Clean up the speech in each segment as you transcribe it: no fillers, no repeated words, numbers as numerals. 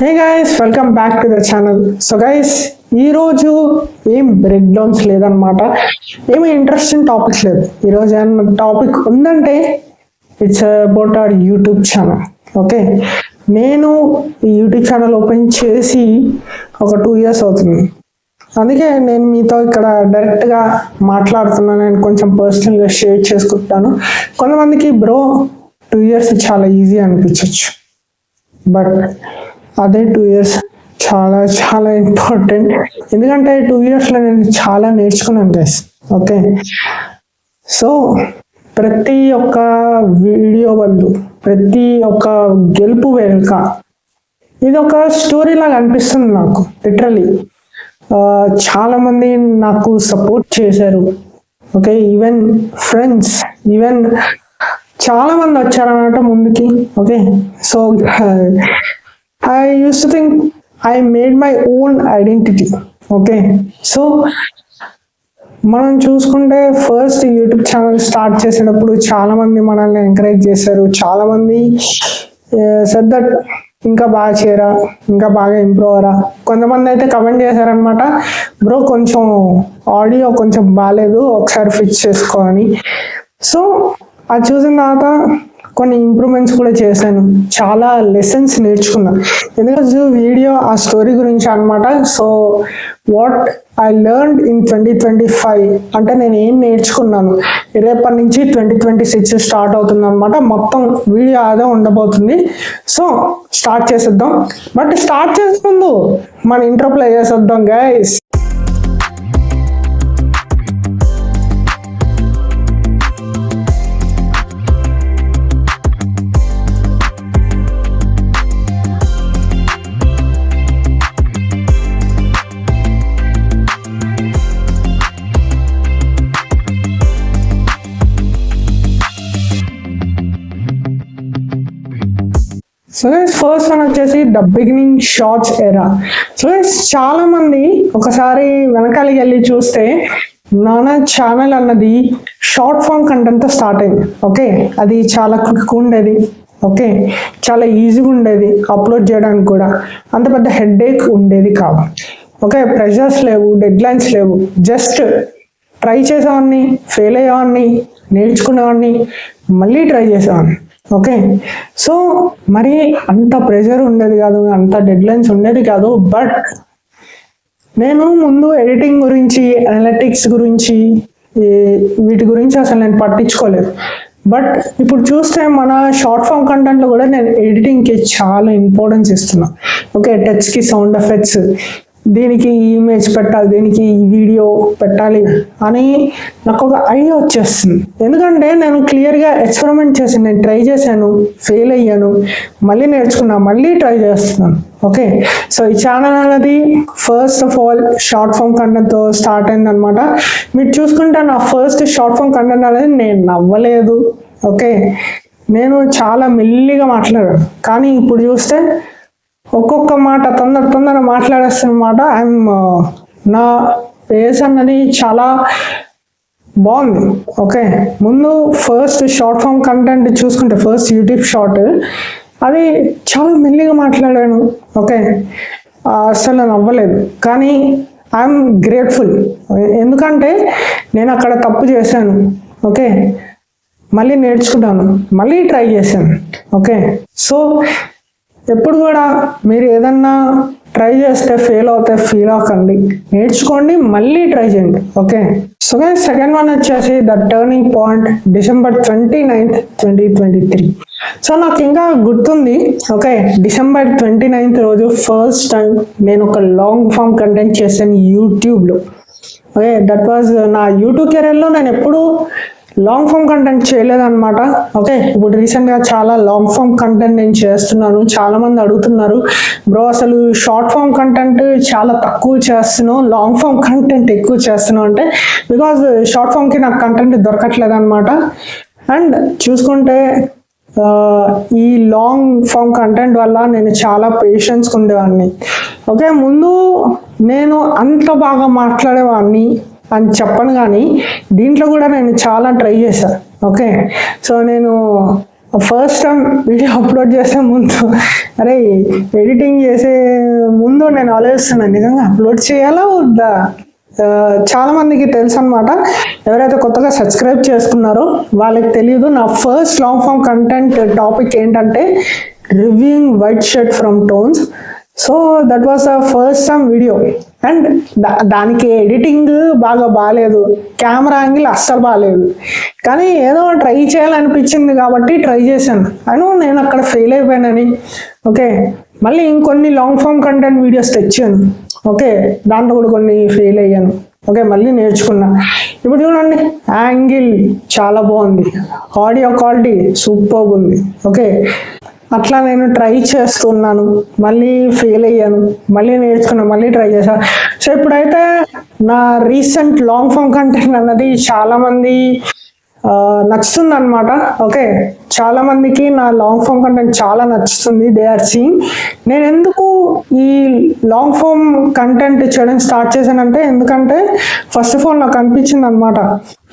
Hey guys, welcome back to the channel. So guys, ఈరోజు ఏం break downs లేదనమాట, ఏమి ఇంట్రెస్టింగ్ టాపిక్స్ లేదు. ఈరోజు ఏమన్నా టాపిక్ ఉందంటే it's about our YouTube channel. Okay, నేను ఈ యూట్యూబ్ ఛానల్ ఓపెన్ చేసి ఒక 2 years అవుతుంది. అందుకే నేను మీతో ఇక్కడ డైరెక్ట్గా మాట్లాడుతున్నాను. నేను కొంచెం పర్సనల్గా షేర్ చేసుకుంటాను. కొంతమందికి బ్రో 2 years చాలా ఈజీ అనిపించవచ్చు, బట్ అదే 2 years చాలా చాలా ఇంపార్టెంట్. ఎందుకంటే 2 yearsలో నేను చాలా నేర్చుకున్నాను గైస్. ఓకే, సో ప్రతి ఒక్క వీడియో వల్ల, ప్రతి ఒక్క గెలుపు వెనుక ఇది ఒక స్టోరీ లాగా అనిపిస్తుంది నాకు. లిటరలీ చాలా మంది నాకు సపోర్ట్ చేశారు. ఓకే, ఈవెన్ ఫ్రెండ్స్, ఈవెన్ చాలా మంది వచ్చారన్నమాట ముందుకి. Okay, so I used to think I made my own identity. Okay, so మనం చూసుకుంటే ఫస్ట్ యూట్యూబ్ ఛానల్ స్టార్ట్ చేసేటప్పుడు చాలా మంది మనల్ని ఎంకరేజ్ చేశారు. చాలా మంది సెడ్ దట్ ఇంకా బాగా చేయరా, ఇంకా బాగా ఇంప్రూవ్ అవరా. కొంతమంది అయితే కమెంట్ చేశారనమాట, బ్రో కొంచెం ఆడియో కొంచెం బాగాలేదు, ఒకసారి ఫిక్స్ చేసుకో అని. సో అది చూసిన తర్వాత కొన్ని ఇంప్రూవ్మెంట్స్ కూడా చేశాను, చాలా లెసన్స్ నేర్చుకున్నా. ఎందుకంటే వీడియో ఆ స్టోరీ గురించి అనమాట. So what I learned in 2025 అంటే నేను ఏం నేర్చుకున్నాను, రేపటి నుంచి 2026 స్టార్ట్ అవుతుంది అనమాట. మొత్తం వీడియో అదే ఉండబోతుంది. సో స్టార్ట్ చేసేద్దాం. బట్ స్టార్ట్ చేసే ముందు మన ఇంట్రో ప్లే చేసేద్దాం గైస్. సో ఫస్ట్ వన్ వచ్చేసి ద బిగినింగ్ షార్ట్స్ ఎరా. సో చాలా మంది ఒకసారి వెనకాలకి వెళ్ళి చూస్తే నానా ఛానల్ అన్నది షార్ట్ ఫామ్ కంటెంట్తో స్టార్ట్ అయింది. ఓకే, అది చాలా క్విక్ ఉండేది. ఓకే, చాలా ఈజీగా ఉండేది అప్లోడ్ చేయడానికి కూడా. అంత పెద్ద హెడేక్ ఉండేది కాదు. ఓకే, ప్రెషర్స్ లేవు, డెడ్ లైన్స్ లేవు. జస్ట్ ట్రై చేసేవాడిని, ఫెయిల్ అయ్యేవాడిని, నేర్చుకునేవాడిని, మళ్ళీ ట్రై చేసేవాడిని. ఓకే, సో మరి అంత ప్రెషర్ ఉండేది కాదు, అంత డెడ్ లైన్స్ ఉండేది కాదు. బట్ నేను ముందు ఎడిటింగ్ గురించి, అనలిటిక్స్ గురించి, వీటి గురించి అసలు నేను పట్టించుకోలేదు. బట్ ఇప్పుడు చూస్తే మన షార్ట్ ఫామ్ కంటెంట్లో కూడా నేను ఎడిటింగ్కి చాలా ఇంపార్టెన్స్ ఇస్తున్నా. ఓకే, టచ్కి సౌండ్ ఎఫెక్ట్స్, దీనికి ఇమేజ్ పెట్టాలి, దీనికి ఈ వీడియో పెట్టాలి అని నాకు ఒక ఐడియా వచ్చేస్తుంది. ఎందుకంటే నేను క్లియర్గా ఎక్స్పెరిమెంట్ చేశాను, నేను ట్రై చేశాను, ఫెయిల్ అయ్యాను, మళ్ళీ నేర్చుకున్నా, మళ్ళీ ట్రై చేస్తున్నాను. ఓకే, సో ఈ ఛానల్ అనేది first of all short form కంటెంట్తో స్టార్ట్ అయింది అనమాట. మీరు చూసుకుంటే నా ఫస్ట్ షార్ట్ ఫామ్ కంటెంట్ అనేది నేను నవ్వలేదు. ఓకే, నేను చాలా మెల్లిగా మాట్లాడాను. కానీ ఇప్పుడు చూస్తే ఒక్కొక్క మాట తొందర మాట్లాడేస్తున్నమాట. నా పేస్ అన్నది చాలా బాగుంది. ఓకే, ముందు ఫస్ట్ షార్ట్ ఫామ్ కంటెంట్ చూసుకుంటే ఫస్ట్ యూట్యూబ్ షార్ట్ అది చాలా మెల్లిగా మాట్లాడాను. ఓకే, అసలు నవ్వలేదు. కానీ ఐఎమ్ గ్రేట్ఫుల్, ఎందుకంటే నేను అక్కడ తప్పు చేశాను. ఓకే, మళ్ళీ నేర్చుకున్నాను, మళ్ళీ ట్రై చేశాను. ఓకే, సో ఎప్పుడు కూడా మీరు ఏదన్నా ట్రై చేస్తే ఫెయిల్ అవుతే ఫీల్ అవ్వకండి, నేర్చుకోండి, మళ్ళీ ట్రై చేయండి. ఓకే, సో సెకండ్ వన్ వచ్చేసి the turning point December 29th, 2023. So నాకు ఇంకా గుర్తుంది. ఓకే, December 29th రోజు ఫస్ట్ టైం నేను ఒక లాంగ్ ఫామ్ కంటెంట్ చేశాను యూట్యూబ్లో. ఓకే, దట్ వాజ్ నా యూట్యూబ్ కెరీర్లో నేను ఎప్పుడు లాంగ్ ఫామ్ కంటెంట్ చేయలేదన్నమాట. ఓకే, ఇప్పుడు రీసెంట్గా చాలా లాంగ్ ఫామ్ కంటెంట్ నేను చేస్తున్నాను. చాలా మంది అడుగుతున్నారు, బ్రో అసలు షార్ట్ ఫామ్ కంటెంట్ చాలా తక్కువ చేస్తున్నావు, లాంగ్ ఫామ్ కంటెంట్ ఎక్కువ చేస్తున్నావు అంటే, బికాజ్ షార్ట్ ఫామ్కి నాకు కంటెంట్ దొరకట్లేదు అనమాట. అండ్ చూసుకుంటే ఈ లాంగ్ ఫామ్ కంటెంట్ వల్ల నేను చాలా పేషెన్స్గా ఉండేవాడిని. ఓకే, ముందు నేను అంత బాగా మాట్లాడేవాడిని అని చెప్పను, కానీ దీంట్లో కూడా నేను చాలా ట్రై చేశాను. ఓకే, సో నేను ఫస్ట్ టైం వీడియో అప్లోడ్ చేసే ముందు అరే ఎడిటింగ్ చేసే ముందు నేను ఆలోచిస్తున్నాను నిజంగా అప్లోడ్ చేయాలా వద్దా. చాలా మందికి తెలుసు అనమాట, ఎవరైతే కొత్తగా సబ్స్క్రైబ్ చేసుకున్నారో వాళ్ళకి తెలియదు. నా first long form content topic ఏంటంటే reviewing white shirt from tones. So that was the first time video and దానికి ఎడిటింగ్ బాగాలేదు, కెమెరా యాంగిల్ అస్సలు బాగాలేదు, కానీ ఏదో ట్రై చేయాలనిపించింది కాబట్టి ట్రై చేశాను. అయినా నేను అక్కడ ఫెయిల్ అయిపోయానని ఓకే మళ్ళీ ఇంకొన్ని లాంగ్ ఫామ్ కంటెంట్ వీడియోస్ తెచ్చాను. ఓకే దాంట్లో కూడా కొన్ని ఫెయిల్ అయ్యాను. ఓకే మళ్ళీ నేర్చుకున్నా. ఇప్పుడు చూడండి యాంగిల్ చాలా బాగుంది, ఆడియో క్వాలిటీ సూపర్ ఉంది. ఓకే అట్లా నేను ట్రై చేస్తున్నాను, మళ్ళీ ఫెయిల్ అయ్యాను, మళ్ళీ నేర్చుకున్నాను, మళ్ళీ ట్రై చేశాను. సో ఇప్పుడైతే నా రీసెంట్ లాంగ్ ఫామ్ కంటెంట్ అన్నది చాలామంది నచ్చుతుంది అనమాట. ఓకే చాలా మందికి నా లాంగ్ ఫామ్ కంటెంట్ చాలా నచ్చుతుంది. They are seeing. నేను ఎందుకు ఈ లాంగ్ ఫామ్ కంటెంట్ చేయడం స్టార్ట్ చేశానంటే, ఎందుకంటే ఫస్ట్ ఆఫ్ ఆల్ నాకు అనిపించింది అనమాట,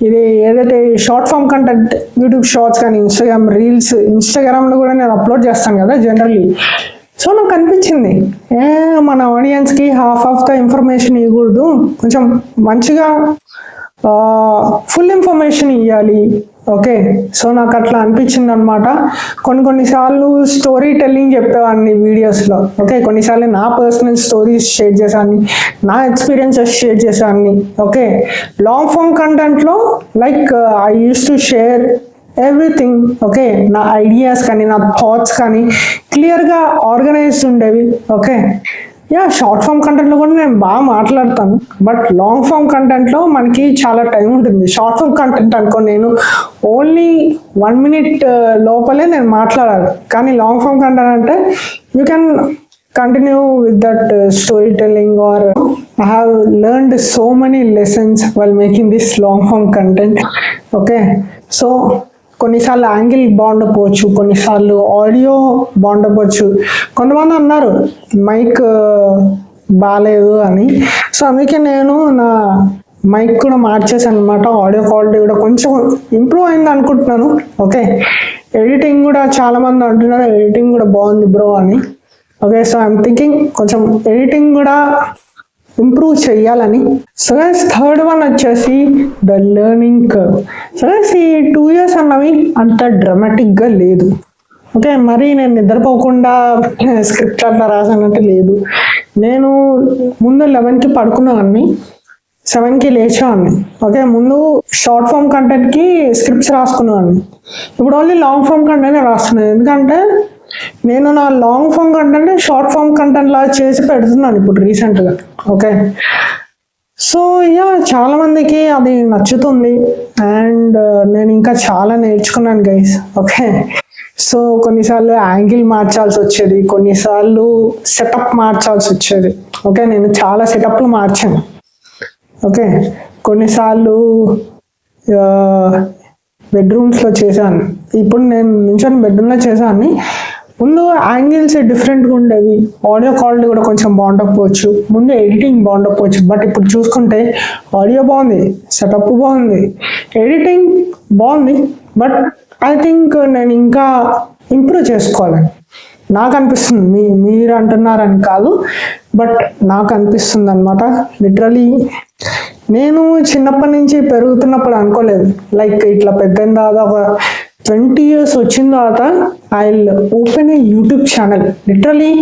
ఇది ఏదైతే short form content YouTube shorts కానీ ఇన్స్టాగ్రామ్ రీల్స్, ఇన్స్టాగ్రామ్లో కూడా నేను అప్లోడ్ చేస్తాను కదా జనరల్లీ. సో నాకు అనిపించింది మన ఆడియన్స్కి హాఫ్ ఆఫ్ ద ఇన్ఫర్మేషన్ ఇవ్వకూడదు, కొంచెం మంచిగా ఫుల్ ఇన్ఫర్మేషన్ ఇవ్వాలి. ఓకే సో నాకు అట్లా అనిపించింది అనమాట. కొన్నిసార్లు స్టోరీ టెల్లింగ్ చెప్పేవాడిని వీడియోస్లో. ఓకే కొన్నిసార్లు నా పర్సనల్ స్టోరీస్ షేర్ చేసేవాడిని, నా ఎక్స్పీరియన్సెస్ షేర్ చేసేవాడిని. ఓకే లాంగ్ ఫామ్ కంటెంట్లో like I use to share everything. Okay నా ఐడియాస్ కానీ నా థాట్స్ కానీ క్లియర్గా ఆర్గనైజ్డ్ ఉండేవి. ఓకే షార్ట్ ఫామ్ కంటెంట్లో కూడా నేను బాగా మాట్లాడతాను, బట్ లాంగ్ ఫామ్ కంటెంట్లో మనకి చాలా టైం ఉంటుంది. షార్ట్ ఫామ్ కంటెంట్ అనుకో నేను ఓన్లీ 1 minute లోపలే నేను మాట్లాడాలి, కానీ లాంగ్ ఫామ్ కంటెంట్ అంటే you can continue with that story telling or I have learned so many lessons while making this long form content. Okay so కొన్నిసార్లు angle బాగుండకపోవచ్చు, కొన్నిసార్లు ఆడియో బాగుండకపోవచ్చు. కొంతమంది అన్నారు మైక్ బాగాలేదు అని. సో అందుకే నేను నా మైక్ కూడా మార్చేసాను అనమాట. ఆడియో క్వాలిటీ కూడా కొంచెం ఇంప్రూవ్ అయింది అనుకుంటున్నాను. ఓకే ఎడిటింగ్ కూడా చాలామంది అంటున్నారు ఎడిటింగ్ కూడా బాగుంది బ్రో అని. ఓకే సో ఐఎమ్ థింకింగ్ కొంచెం ఎడిటింగ్ కూడా ఇంప్రూవ్ చేయాలని. సో గైస్ థర్డ్ వన్ వచ్చేసి the learning curve. So guys ఈ 2 years అన్నవి అంత డ్రామాటిక్గా లేదు. ఓకే మరి నేను నిద్రపోకుండా స్క్రిప్ట్ అట్లా రాసానంటే లేదు. నేను ముందు 11కి పడుకునేవాడిని, 7కి లేచేవాడిని. ఓకే ముందు షార్ట్ ఫామ్ కంటెంట్కి స్క్రిప్ట్స్ రాసుకునేవాడిని, ఇప్పుడు ఓన్లీ లాంగ్ ఫామ్ కంటెంట్ రాస్తున్నాను. ఎందుకంటే నేను నా long form content short form content లాగా చేసి పెడుతున్నాను ఇప్పుడు రీసెంట్గా. ఓకే సో చాలా మందికి అది నచ్చుతుంది అండ్ నేను ఇంకా చాలా నేర్చుకున్నాను గైస్. ఓకే సో కొన్నిసార్లు యాంగిల్ మార్చాల్సి వచ్చేది, కొన్నిసార్లు సెటప్ మార్చాల్సి వచ్చేది. ఓకే నేను చాలా సెటప్లు మార్చాను. ఓకే కొన్నిసార్లు బెడ్రూమ్స్లో చేశాను, ఇప్పుడు నేను నించొని బెడ్రూమ్లో చేశాను. ముందు యాంగిల్స్ డిఫరెంట్గా ఉండేవి, ఆడియో క్వాలిటీ కూడా కొంచెం బాగుండకపోవచ్చు, ముందు ఎడిటింగ్ బాగుండకపోవచ్చు. బట్ ఇప్పుడు చూసుకుంటే ఆడియో బాగుంది, సెటప్ బాగుంది, ఎడిటింగ్ బాగుంది. బట్ ఐ థింక్ నేను ఇంకా ఇంప్రూవ్ చేసుకోవాలని నాకు అనిపిస్తుంది. మీరు అంటున్నారని కాదు, బట్ నాకు అనిపిస్తుంది అనమాట. లిటరలీ నేను చిన్నప్పటి నుంచి పెరుగుతున్నప్పుడు అనుకోలేదు లైక్ ఇట్లా పెద్ద దాదా ఒక 20 years వచ్చిన తర్వాత I will open A YouTube channel. Literally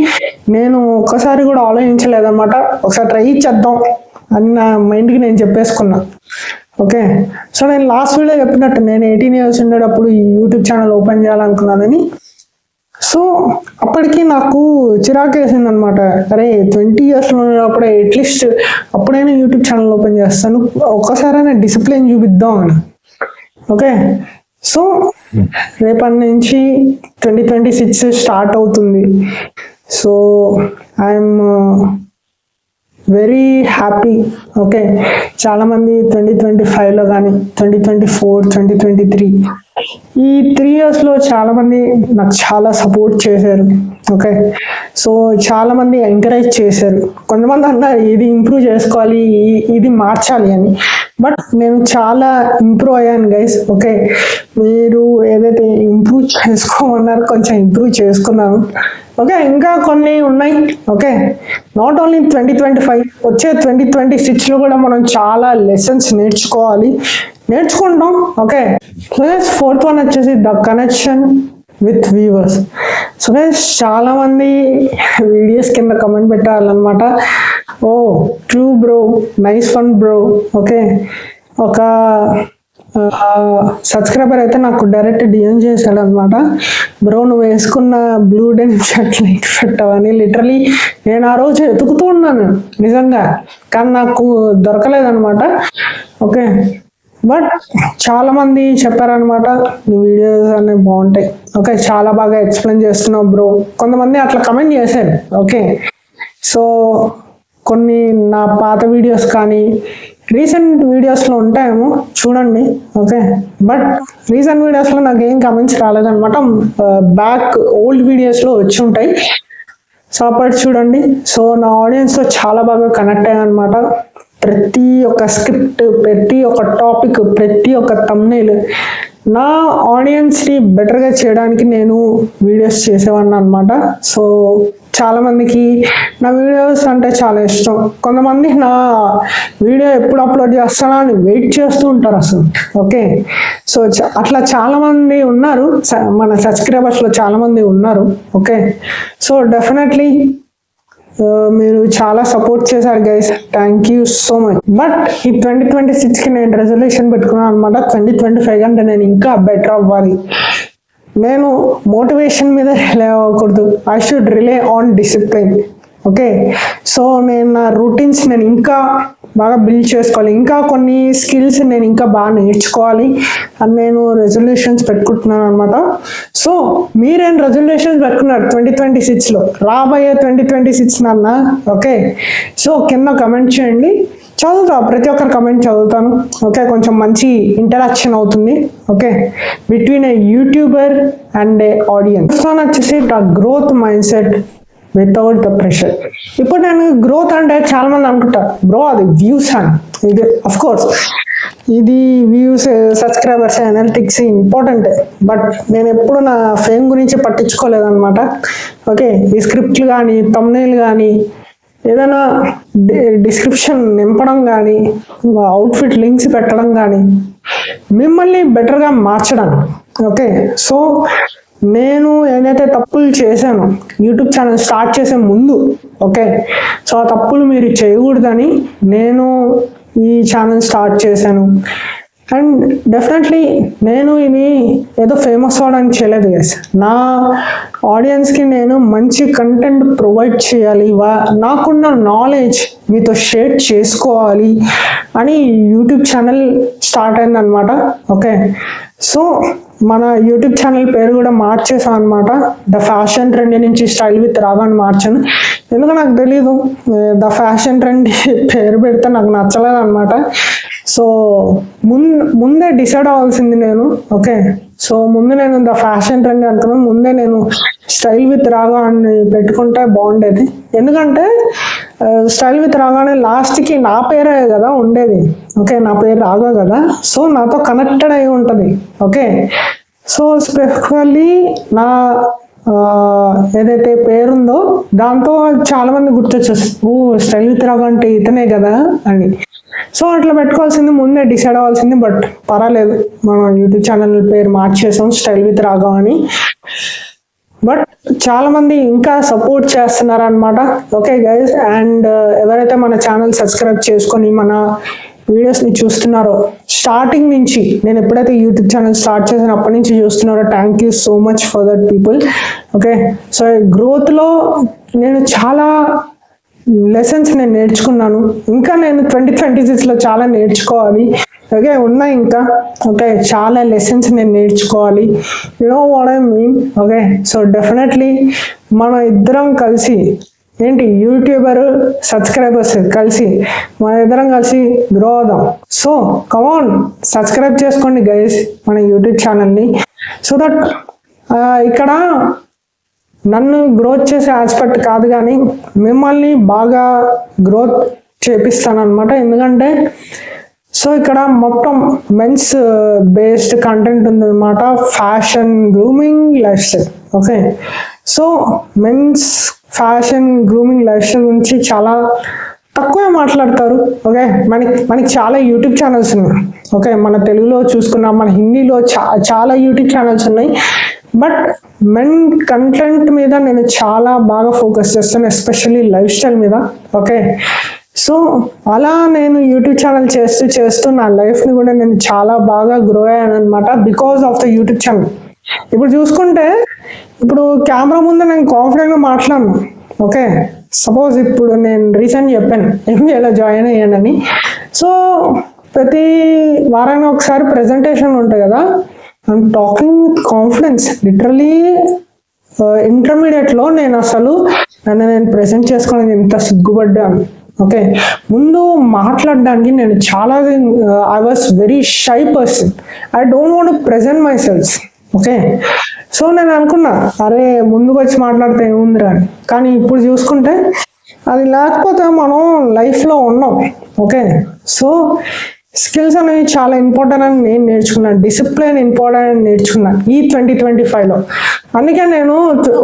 నేను ఒక్కసారి కూడా ఆలోచించలేదన్నమాట, ఒకసారి ట్రై చేద్దాం అని నా మైండ్కి నేను చెప్పేసుకున్నా. ఓకే సో నేను లాస్ట్ వీడియో చెప్పినట్టు నేను 18 years ఉండేటప్పుడు ఈ యూట్యూబ్ ఛానల్ ఓపెన్ చేయాలనుకున్నానని. సో అప్పటికి నాకు చిరాకు వేసింది అనమాట, అరే 20 years ఉన్నప్పుడు అట్లీస్ట్ అప్పుడైనా యూట్యూబ్ ఛానల్ ఓపెన్ చేస్తాను, ఒక్కసారైనా డిసిప్లిన్ చూపిద్దాం అని. ఓకే సో రేపటి నుంచి 2026 స్టార్ట్ అవుతుంది. So I'm very happy. Okay చాలామంది 2025లో కానీ 2024, 2023 ఈ 3 yearsలో చాలామంది నాకు చాలా సపోర్ట్ చేశారు. ఓకే సో చాలామంది ఎంకరేజ్ చేశారు. కొంతమంది అన్నారు ఇది ఇంప్రూవ్ చేసుకోవాలి, ఇది మార్చాలి అని. బట్ నేను చాలా ఇంప్రూవ్ అయ్యాను గైస్. ఓకే, మీరు ఏదైతే ఇంప్రూవ్ చేసుకోమన్నారో కొంచెం ఇంప్రూవ్ చేసుకున్నాను. ఓకే, ఇంకా కొన్ని ఉన్నాయి. ఓకే, నాట్ ఓన్లీ 2025, వచ్చే 2026లో కూడా మనం చాలా లెసన్స్ నేర్చుకుంటాం. Okay, so guys fourth one వచ్చేసి the connection with viewers. So guys చాలా మంది వీడియోస్ కింద కమెంట్ పెట్టాలన్నమాట, oh true bro, nice fun bro. Okay, ఒక సబ్స్క్రైబర్ అయితే నాకు డైరెక్ట్ డిఎం చేశాడు అనమాట, బ్రో నువ్వు వేసుకున్న బ్లూ డెనిమ్ షర్ట్ లైక్ పెట్టావని. లిటరలీ నేను ఆ రోజు వెతుకుతూ ఉన్నాను నిజంగా, కానీ నాకు దొరకలేదనమాట. ఓకే, బట్ చాలా మంది చెప్పారనమాట నీ వీడియోస్ అనేవి బాగుంటాయి, ఓకే చాలా బాగా ఎక్స్ప్లెయిన్ చేస్తున్నావు బ్రో. కొంతమంది అట్లా కమెంట్ చేశారు. ఓకే, సో కొన్ని నా పాత వీడియోస్ కానీ రీసెంట్ వీడియోస్లో ఉంటాయేమో చూడండి. ఓకే, బట్ రీసెంట్ వీడియోస్లో నాకు ఏం కమెంట్స్ రాలేదనమాట, బ్యాక్ ఓల్డ్ వీడియోస్లో వచ్చి ఉంటాయి. సో అప్పటి చూడండి. సో నా ఆడియన్స్తో చాలా బాగా కనెక్ట్ అయ్యాను అనమాట. ప్రతి ఒక్క స్క్రిప్ట్, ప్రతి ఒక్క టాపిక్, ప్రతి ఒక్క థంబ్నెయిల్ నా ఆడియన్స్ని బెటర్గా చేయడానికి నేను వీడియోస్ చేసేవాడిని అనమాట. సో చాలా మందికి నా వీడియోస్ అంటే చాలా ఇష్టం. కొంతమంది నా వీడియో ఎప్పుడు అప్లోడ్ చేస్తానా అని వెయిట్ చేస్తూ ఉంటారు అసలు. ఓకే, సో అట్లా చాలా మంది ఉన్నారు, మన సబ్స్క్రైబర్స్లో చాలా మంది ఉన్నారు. ఓకే, సో డెఫినెట్లీ మీరు చాలా సపోర్ట్ చేశారు guys, thank you so much. But ఈ 2026కి నేను రెజల్యూషన్ పెట్టుకున్నాను అనమాట, 2025 అంటే నేను ఇంకా బెటర్ అవ్వాలి. నేను మోటివేషన్ మీద రిలే అవ్వకూడదు, I should relay on discipline. Okay, so నేను నా రూటీన్స్ నేను ఇంకా బాగా బిల్డ్ చేసుకోవాలి, ఇంకా కొన్ని స్కిల్స్ నేను ఇంకా బాగా నేర్చుకోవాలి అని నేను రెజల్యూషన్స్ పెట్టుకుంటున్నాను అనమాట. సో మీరేం రెజల్యూషన్స్ పెట్టుకున్నారు 2026లో, రాబోయే 2026 నాన్న? ఓకే, సో కింద కమెంట్ చేయండి, చదువుతా, ప్రతి ఒక్కరు కమెంట్ చదువుతాను. ఓకే, కొంచెం మంచి ఇంటరాక్షన్ అవుతుంది. Okay, between a YouTuber and a audience. వచ్చేసి the growth mindset without the pressure. ఇప్పుడు నేను గ్రోత్ అంటే చాలా మంది అనుకుంటారు బ్రో అది వ్యూస్ అని. ఇది అఫ్ కోర్స్ ఇది views, subscribers, analytics important, but నేను ఎప్పుడు నా ఫేమ్ గురించి పట్టించుకోలేదన్నమాట. ఓకే, ఈ స్క్రిప్ట్లు కానీ, థంబ్నెయిల్ కానీ, ఏదైనా డిస్క్రిప్షన్ నింపడం కానీ, అవుట్ఫిట్ లింక్స్ పెట్టడం కానీ, మిమ్మల్ని బెటర్గా మార్చడం. ఓకే, సో నేను ఏదైతే తప్పులు చేశానో యూట్యూబ్ ఛానల్ స్టార్ట్ చేసే ముందు, ఓకే, సో ఆ తప్పులు మీరు చేయకూడదని నేను ఈ ఛానల్ స్టార్ట్ చేశాను. అండ్ డెఫినెట్లీ నేను ఇది ఏదో ఫేమస్ అవడానికి చేయలేదు గైస్, నా ఆడియన్స్కి నేను మంచి కంటెంట్ ప్రొవైడ్ చేయాలి, నాకున్న నాలెడ్జ్ మీతో షేర్ చేసుకోవాలి అని యూట్యూబ్ ఛానల్ స్టార్ట్ అయిందనమాట. ఓకే, సో మన యూట్యూబ్ ఛానల్ పేరు కూడా మార్చేసాం అనమాట, ద ఫ్యాషన్ ట్రెండ్ నుంచి స్టైల్ విత్ రాగా అని మార్చాను. ఎందుకు నాకు తెలీదు, ద ఫ్యాషన్ ట్రెండ్ పేరు పెడితే నాకు నచ్చలేదు అనమాట. సో ముందే డిసైడ్ అవ్వాల్సింది నేను. ఓకే, సో ముందు నేను ద ఫ్యాషన్ ట్రెండ్ అనుకున్నాను, ముందే నేను స్టైల్ విత్ రాగా అని పెట్టుకుంటే బాగుండేది. ఎందుకంటే స్టైల్ విత్ రాగానే లాస్ట్కి నా పేరే కదా ఉండేది. ఓకే, నా పేరు రాగా కదా, సో నాతో కనెక్టెడ్ అయి ఉంటుంది. ఓకే, సో స్పెసిఫికల్లీ నా ఏదైతే పేరుందో దాంతో చాలా మంది గుర్తొచ్చేస్తారు, ఓ స్టైల్ విత్ రాగా అంటే ఇతనే కదా అని. సో అట్లా పెట్టుకోవాల్సింది, ముందే డిసైడ్ అవ్వాల్సింది. బట్ పర్వాలేదు, మన యూట్యూబ్ ఛానల్ పేరు మార్చేసాం స్టైల్ విత్ రాగా అని. బట్ చాలా మంది ఇంకా సపోర్ట్ చేస్తున్నారు అనమాట. ఓకే గైస్, అండ్ ఎవరైతే మన ఛానల్ సబ్స్క్రైబ్ చేసుకొని మన వీడియోస్ని చూస్తున్నారో, స్టార్టింగ్ నుంచి నేను ఎప్పుడైతే యూట్యూబ్ ఛానల్ స్టార్ట్ చేసాను అప్పటి నుంచి చూస్తున్నారో, thank you so much for that people. Okay, so గ్రోత్లో నేను చాలా లెసన్స్ నేను నేర్చుకున్నాను, ఇంకా నేను 2026లో చాలా నేర్చుకోవాలి. ఓకే, ఉన్నాయి ఇంకా. ఓకే, చాలా లెసన్స్ నేను నేర్చుకోవాలి, you know what I mean. Okay, so definitely మనం ఇద్దరం కలిసి, ఏంటి యూట్యూబర్ సబ్స్క్రైబర్స్ కలిసి, మన ఇద్దరం కలిసి గ్రో అవుదాం. సో కమాన్, సబ్స్క్రైబ్ చేసుకోండి గైస్ మన యూట్యూబ్ ఛానల్ని, సో దట్ ఇక్కడ నన్ను గ్రోత్ చేసే ఆస్పెక్ట్ కాదు కానీ మిమ్మల్ని బాగా గ్రోత్ చేపిస్తాను అనమాట. ఎందుకంటే సో ఇక్కడ మొత్తం మెన్స్ బేస్డ్ కంటెంట్ ఉందన్నమాట, fashion, grooming, life style. Okay, so men's fashion, grooming, life style గురించి చాలా తక్కువే మాట్లాడతారు. ఓకే, మనకి చాలా యూట్యూబ్ ఛానల్స్ ఉన్నాయి. ఓకే, మన తెలుగులో చూసుకున్నాం, మన హిందీలో చాలా యూట్యూబ్ ఛానల్స్ ఉన్నాయి. బట్ మెన్ కంటెంట్ మీద నేను చాలా బాగా ఫోకస్ చేస్తాను, ఎస్పెషల్లీ లైఫ్ స్టైల్ మీద. ఓకే, సో అలా నేను యూట్యూబ్ ఛానల్ చేస్తూ నా లైఫ్ని కూడా నేను చాలా బాగా గ్రో అయ్యాను అనమాట, because of the YouTube channel. ఇప్పుడు చూసుకుంటే ఇప్పుడు కెమెరా ముందు నేను కాన్ఫిడెంట్గా మాట్లాడను. ఓకే, సపోజ్ ఇప్పుడు నేను రీసెంట్ చెప్పాను ఎంబీఏలో జాయిన్ అయ్యానని. సో ప్రతి వారానికి ఒకసారి ప్రెజెంటేషన్ ఉంటాయి కదా, I'm talking with confidence. Literally ఇంటర్మీడియట్లో నేను అసలు నేను ప్రెజెంట్ చేసుకోవడానికి ఎంత సిగ్గుపడ్డాను. ఓకే, ముందు మాట్లాడడానికి నేను చాలా I was very shy person. I don't want to present my self. Okay, so నేను అనుకున్నా అరే ముందుకు వచ్చి మాట్లాడితే ఏముందిరా అని. కానీ ఇప్పుడు చూసుకుంటే అది లేకపోతే మనం లైఫ్లో ఉన్నాం. ఓకే, సో స్కిల్స్ అనేవి చాలా ఇంపార్టెంట్ అని నేను నేర్చుకున్నాను, డిసిప్లిన్ ఇంపార్టెంట్ అని నేర్చుకున్నాను ఈ 2025లో. అందుకే నేను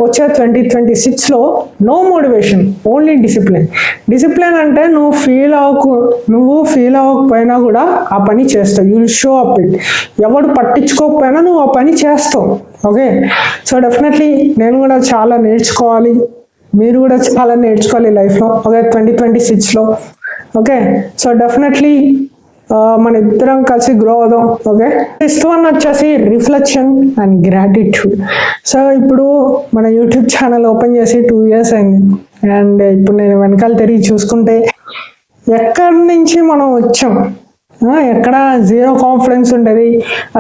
వచ్చే 2026లో no motivation, only discipline. Discipline అంటే నువ్వు ఫీల్ అవ్వకపోయినా కూడా ఆ పని చేస్తావు, you will show up it. ఎవడు పట్టించుకోకపోయినా నువ్వు ఆ పని చేస్తావు. ఓకే, సో డెఫినెట్లీ నేను కూడా చాలా నేర్చుకోవాలి, మీరు కూడా చాలా నేర్చుకోవాలి లైఫ్లో. ఓకే, 2026లో. ఓకే, సో డెఫినెట్లీ మన ఇద్దరం కలిసి గ్రో అవుదాం. ఓకే, నెక్స్ట్ వన్ వచ్చేసి రిఫ్లెక్షన్ అండ్ గ్రాటిట్యూడ్. సో ఇప్పుడు మన యూట్యూబ్ ఛానల్ ఓపెన్ చేసి 2 years అయింది. అండ్ ఇప్పుడు నేను వెనకాల తిరిగి చూసుకుంటే ఎక్కడి నుంచి మనం వచ్చాం, ఎక్కడ జీరో కాన్ఫిడెన్స్ ఉండేది,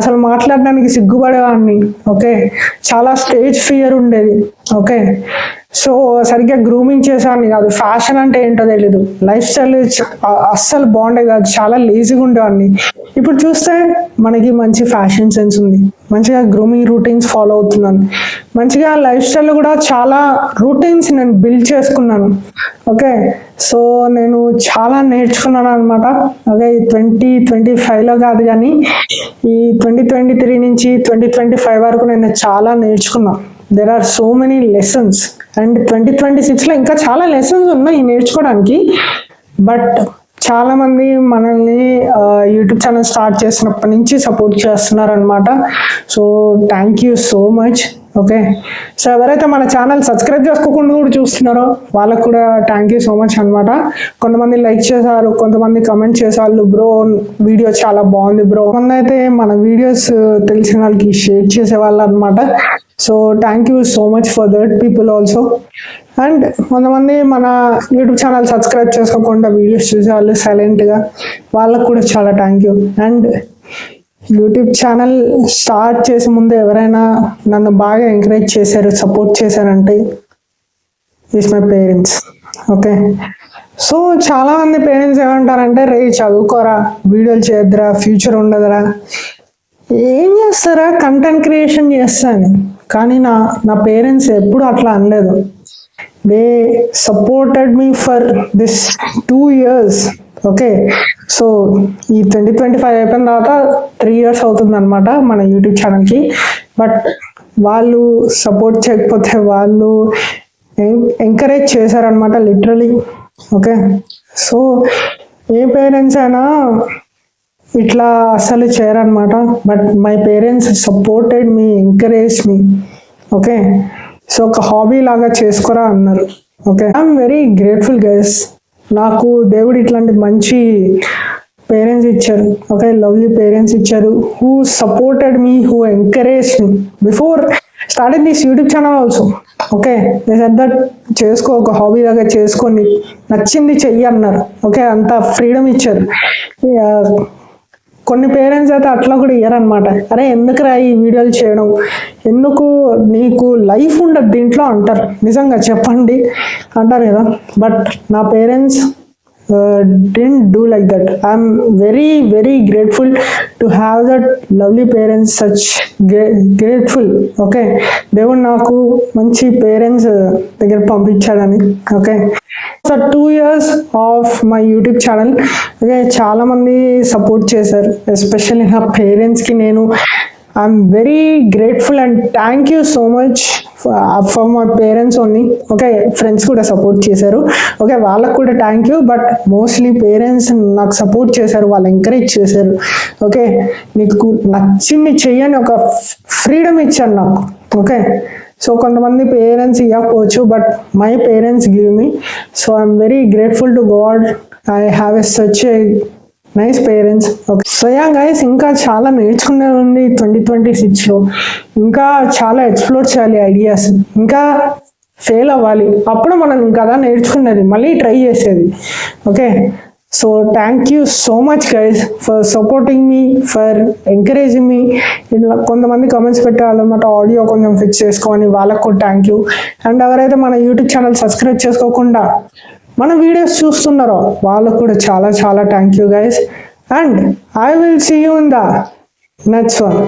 అసలు మాట్లాడడానికి సిగ్గుపడేవాడిని. ఓకే, చాలా స్టేజ్ ఫియర్ ఉండేది. ఓకే, సో సరిగ్గా గ్రూమింగ్ చేసేవాడిని కాదు, ఫ్యాషన్ అంటే ఏంటో తెలీదు, లైఫ్ స్టైల్ అస్సలు బాగుండేది కాదు, చాలా లేజీగా ఉండేవాడిని. ఇప్పుడు చూస్తే మనకి మంచి ఫ్యాషన్ సెన్స్ ఉంది, మంచిగా గ్రూమింగ్ రూటీన్స్ ఫాలో అవుతున్నాను, మంచిగా లైఫ్ స్టైల్ కూడా చాలా రూటీన్స్ నేను బిల్డ్ చేసుకున్నాను. ఓకే, సో నేను చాలా నేర్చుకున్నాను అనమాట. ఓకే, 2025లో కాదు కానీ ఈ 2023 నుంచి 2025 వరకు నేను చాలా నేర్చుకున్నాను. There are so many lessons. And 2026లో ఇంకా చాలా లెసన్స్ ఉన్నాయి నేర్చుకోవడానికి. బట్ చాలా మంది మనల్ని యూట్యూబ్ ఛానల్ స్టార్ట్ చేసినప్పటి నుంచి సపోర్ట్ చేస్తున్నారు అనమాట. So thank you so much. Okay, so ఎవరైతే మన ఛానల్ సబ్స్క్రైబ్ చేసుకోకుండా కూడా చూస్తున్నారో వాళ్ళకు కూడా థ్యాంక్ యూ సో మచ్ అనమాట. కొంతమంది లైక్ చేశారు, కొంతమంది కమెంట్ చేసేవాళ్ళు, బ్రో వీడియో చాలా బాగుంది బ్రో. కొంతమంది అయితే మన వీడియోస్ తెలిసిన వాళ్ళకి షేర్ చేసేవాళ్ళు అనమాట. So thank you so much for that people also. And కొంతమంది మన యూట్యూబ్ ఛానల్ సబ్స్క్రైబ్ చేసుకోకుండా వీడియోస్ చూసేవాళ్ళు సైలెంట్గా, వాళ్ళకు కూడా చాలా thank you. And YouTube channel start చేసే ముందు ఎవరైనా నన్ను బాగా ఎంకరేజ్ చేశారు, సపోర్ట్ చేశారంటే is my parents. Okay, so చాలామంది పేరెంట్స్ ఏమంటారంటే రే చదువుకోరా, వీడియోలు చేయొద్దురా, ఫ్యూచర్ ఉండదురా, ఏం చేస్తారా, కంటెంట్ క్రియేషన్ చేస్తాను. కానీ నా పేరెంట్స్ ఎప్పుడు అట్లా అనలేదు. They supported me for this 2 years. Okay, so ఈ 2025 అయిపోయిన తర్వాత 3 years అవుతుంది అనమాట మన యూట్యూబ్ ఛానల్కి. బట్ వాళ్ళు సపోర్ట్ చేయకపోతే వాళ్ళు ఎంకరేజ్ చేశారనమాట literally. Okay, so a parents అయినా ఇట్లా అస్సలు చేయరనమాట. But my parents supported me, encourage me. Okay, so ఒక హాబీ లాగా చేసుకోరా అన్నారు. Okay, I'm very grateful guys. నాకు దేవుడు ఇట్లాంటి మంచి పేరెంట్స్ ఇచ్చారు. ఓకే, లవ్లీ పేరెంట్స్ ఇచ్చారు, who supported me, who encourage me before starting this YouTube channel also. Okay, that చేసుకో, ఒక హాబీ లాగా చేసుకొని నచ్చింది చెయ్యి అన్నారు. ఓకే, అంత ఫ్రీడమ్ ఇచ్చారు. కొన్ని పేరెంట్స్ అయితే అట్లా కూడా ఇయ్యారనమాట. అరే ఎందుకురా ఈ వీడియోలు చేయడం, ఎందుకు నీకు లైఫ్ ఉండదు దీంట్లో అంటారు. నిజంగా చెప్పండి అంటారు కదా. బట్ నా parents didn't do like that. I'm very very grateful to have that lovely parents, such grateful. Okay, దేవుడు నాకు మంచి పేరెంట్స్ దగ్గర పంపించాడని. Okay, so 2 years of my YouTube channel. Okay, చాలా మంది సపోర్ట్ చేశారు, ఎస్పెషల్లీ నా పేరెంట్స్కి నేను I'm very grateful and thank you so much for my parents only. Okay, friends కూడా సపోర్ట్ చేశారు. ఓకే, వాళ్ళకు కూడా thank you, but mostly parents నాకు సపోర్ట్ చేశారు, వాళ్ళు ఎంకరేజ్ చేశారు. ఓకే, నీకు నచ్చింది చెయ్యని ఒక ఫ్రీడమ్ ఇచ్చాను నాకు. ఓకే, సో కొంతమంది పేరెంట్స్ ఇవ్వకపోవచ్చు, but my parents give me. So I'm very grateful to God. I have a such a nice parents. Okay, so yeah guys, ఇంకా చాలా నేర్చుకునేది ఉంది 2026లో. ఇంకా చాలా ఎక్స్ప్లోర్ చేయాలి ఐడియాస్, ఇంకా ఫెయిల్ అవ్వాలి, అప్పుడు మనం కదా నేర్చుకునేది, మళ్ళీ ట్రై చేసేది. Okay, so thank you so much guys for supporting me, for encouraging me. ఇట్లా కొంతమంది కామెంట్స్ పెట్టాలన్నమాట, ఆడియో కొంచెం ఫిక్స్ చేసుకోని, వాళ్ళకు కూడా థ్యాంక్ యూ. అండ్ ఎవరైతే మన యూట్యూబ్ ఛానల్ సబ్స్క్రైబ్ చేసుకోకుండా మన వీడియోస్ చూస్తున్నారో వాళ్ళకు కూడా చాలా చాలా thank you guys. And I will see you in the next one.